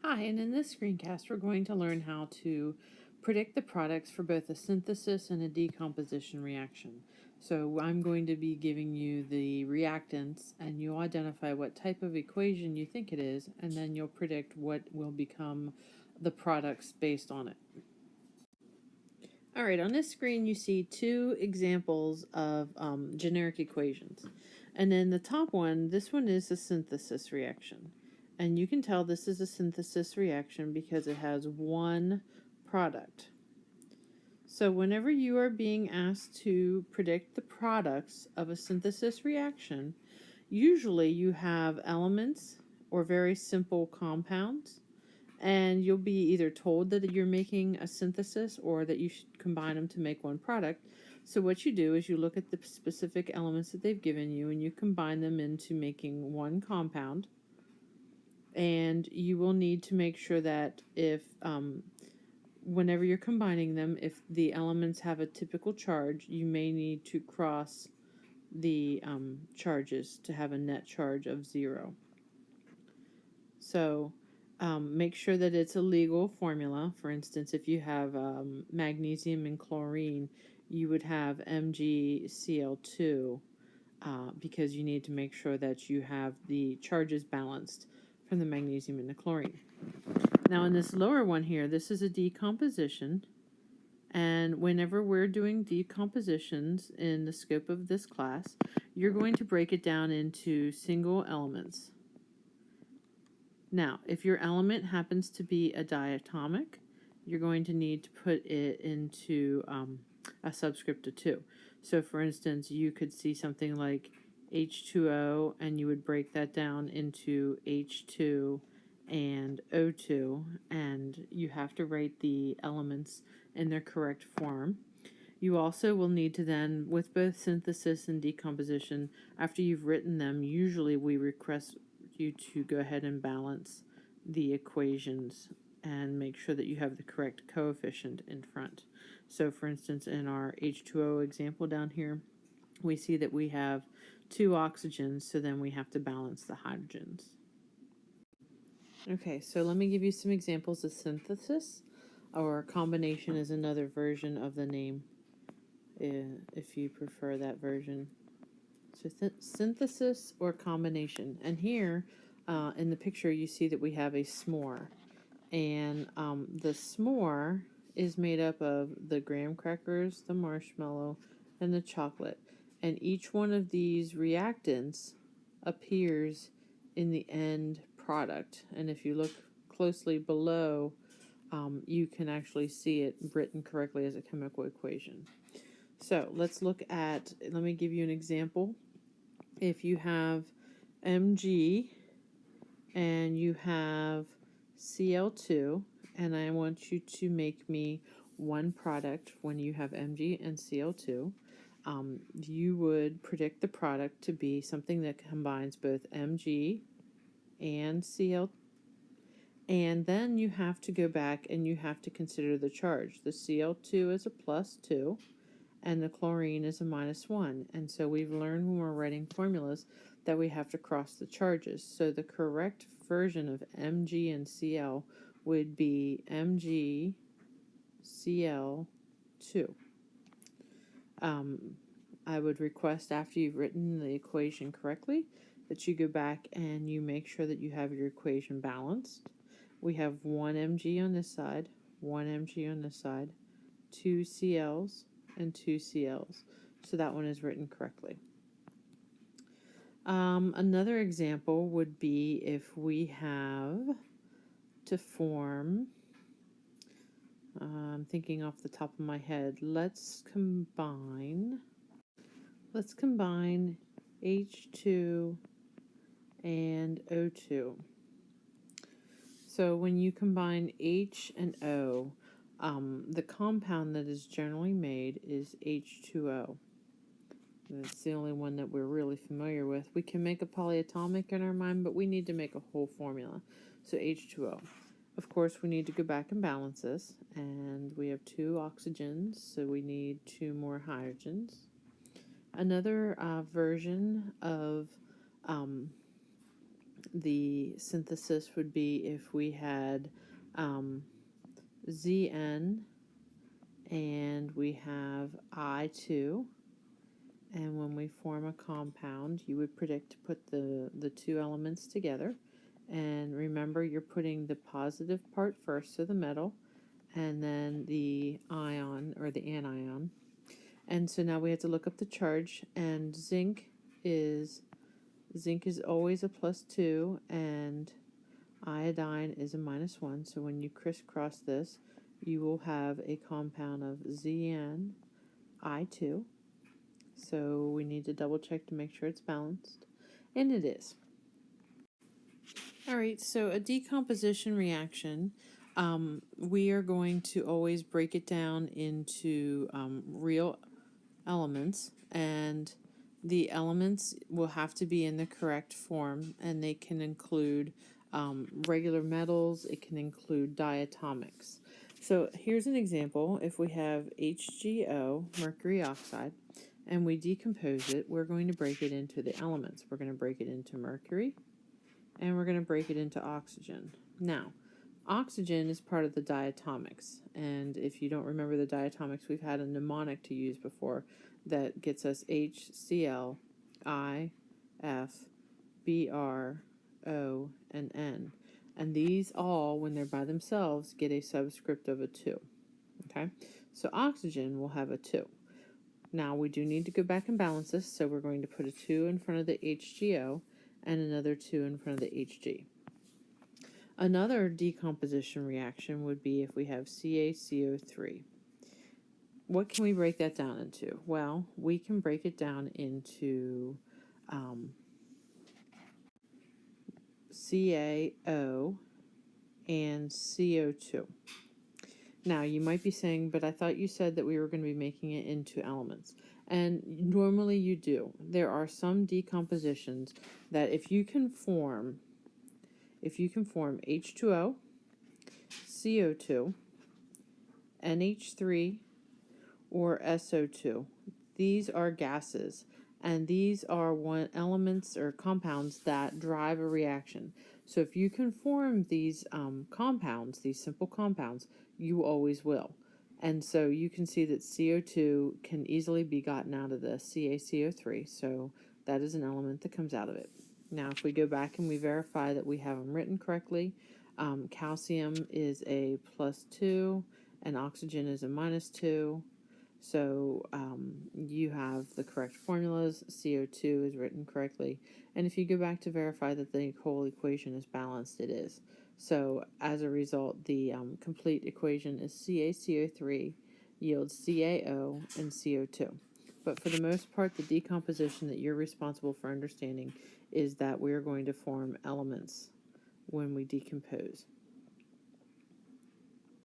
Hi, and in this screencast we're going to learn how to predict the products for both a synthesis and a decomposition reaction. So I'm going to be giving you the reactants and you'll identify what type of equation you think it is, and then you'll predict what will become the products based on it. Alright, on this screen you see two examples of generic equations. And then the top one, this one is a synthesis reaction. And you can tell this is a synthesis reaction because it has one product. So whenever you are being asked to predict the products of a synthesis reaction, usually you have elements or very simple compounds, and you'll be either told that you're making a synthesis or that you should combine them to make one product. So what you do is you look at the specific elements that they've given you and you combine them into making one compound. And you will need to make sure that if whenever you're combining them, if the elements have a typical charge, you may need to cross the charges to have a net charge of 0. So make sure that it's a legal formula. For instance, if you have magnesium and chlorine, you would have MgCl2 because you need to make sure that you have the charges balanced from the magnesium and the chlorine. Now in this lower one here, this is a decomposition. And whenever we're doing decompositions in the scope of this class, you're going to break it down into single elements. Now, if your element happens to be a diatomic, you're going to need to put it into a subscript of 2. So for instance, you could see something like H2O, and you would break that down into H2 and O2, and you have to write the elements in their correct form. You also will need to then, with both synthesis and decomposition, after you've written them, usually we request you to go ahead and balance the equations and make sure that you have the correct coefficient in front. So for instance, in our H2O example down here, we see that we have 2 oxygens, so then we have to balance the hydrogens. Okay, so let me give you some examples of synthesis, or combination is another version of the name, if you prefer that version. So synthesis or combination. And here in the picture you see that we have a s'more. And the s'more is made up of the graham crackers, the marshmallow, and the chocolate. And each one of these reactants appears in the end product. And if you look closely below, you can actually see it written correctly as a chemical equation. So let's look at, let me give you an example. If you have Mg and you have Cl2, and I want you to make me one product when you have Mg and Cl2, you would predict the product to be something that combines both Mg and Cl, and then you have to go back and you have to consider the charge. The Cl2 is a +2 and the chlorine is a -1. And so we've learned when we're writing formulas that we have to cross the charges. So the correct version of Mg and Cl would be MgCl2. I would request, after you've written the equation correctly, that you go back and you make sure that you have your equation balanced. We have 1 Mg on this side, 1 Mg on this side, 2 Cl's, and 2 Cl's. So that one is written correctly. Another example would be if we have to form, I'm thinking off the top of my head, let's combine H2 and O2. So when you combine H and O, the compound that is generally made is H2O. That's the only one that we're really familiar with. We can make a polyatomic in our mind, but we need to make a whole formula. So H2O. Of course, we need to go back and balance this. And we have 2 oxygens, so we need 2 more hydrogens. Another version of the synthesis would be if we had Zn and we have I2, and when we form a compound, you would predict to put the two elements together. And remember, you're putting the positive part first, so the metal, and then the ion or the anion. And so now we have to look up the charge, and zinc is always a +2, and iodine is a -1. So when you crisscross this, you will have a compound of ZnI2. So we need to double check to make sure it's balanced, and it is. All right, so a decomposition reaction, we are going to always break it down into real elements, and the elements will have to be in the correct form, and they can include regular metals, it can include diatomics. So here's an example. If we have HgO, mercury oxide, and we decompose it, we're going to break it into the elements. We're going to break it into mercury, and we're going to break it into oxygen. Now, oxygen is part of the diatomics, and if you don't remember the diatomics, we've had a mnemonic to use before that gets us HCl, I, F, Br, O, and N. And these all, when they're by themselves, get a subscript of a 2. Okay? So oxygen will have a 2. Now we do need to go back and balance this, so we're going to put a 2 in front of the HgO and another 2 in front of the Hg. Another decomposition reaction would be if we have CaCO3. What can we break that down into? Well, we can break it down into CaO and CO2. Now, you might be saying, but I thought you said that we were going to be making it into elements. And normally you do. There are some decompositions that if you can form H2O, CO2, NH3, or SO2, these are gases, and these are elements or compounds that drive a reaction. So if you can form these compounds, these simple compounds, you always will. And so you can see that CO2 can easily be gotten out of the CaCO3, so that is an element that comes out of it. Now, if we go back and we verify that we have them written correctly, calcium is a +2 and oxygen is a -2. So you have the correct formulas. CO2 is written correctly. And if you go back to verify that the whole equation is balanced, it is. So as a result, the complete equation is CaCO3 yields CaO and CO2. But for the most part, the decomposition that you're responsible for understanding is that we are going to form elements when we decompose.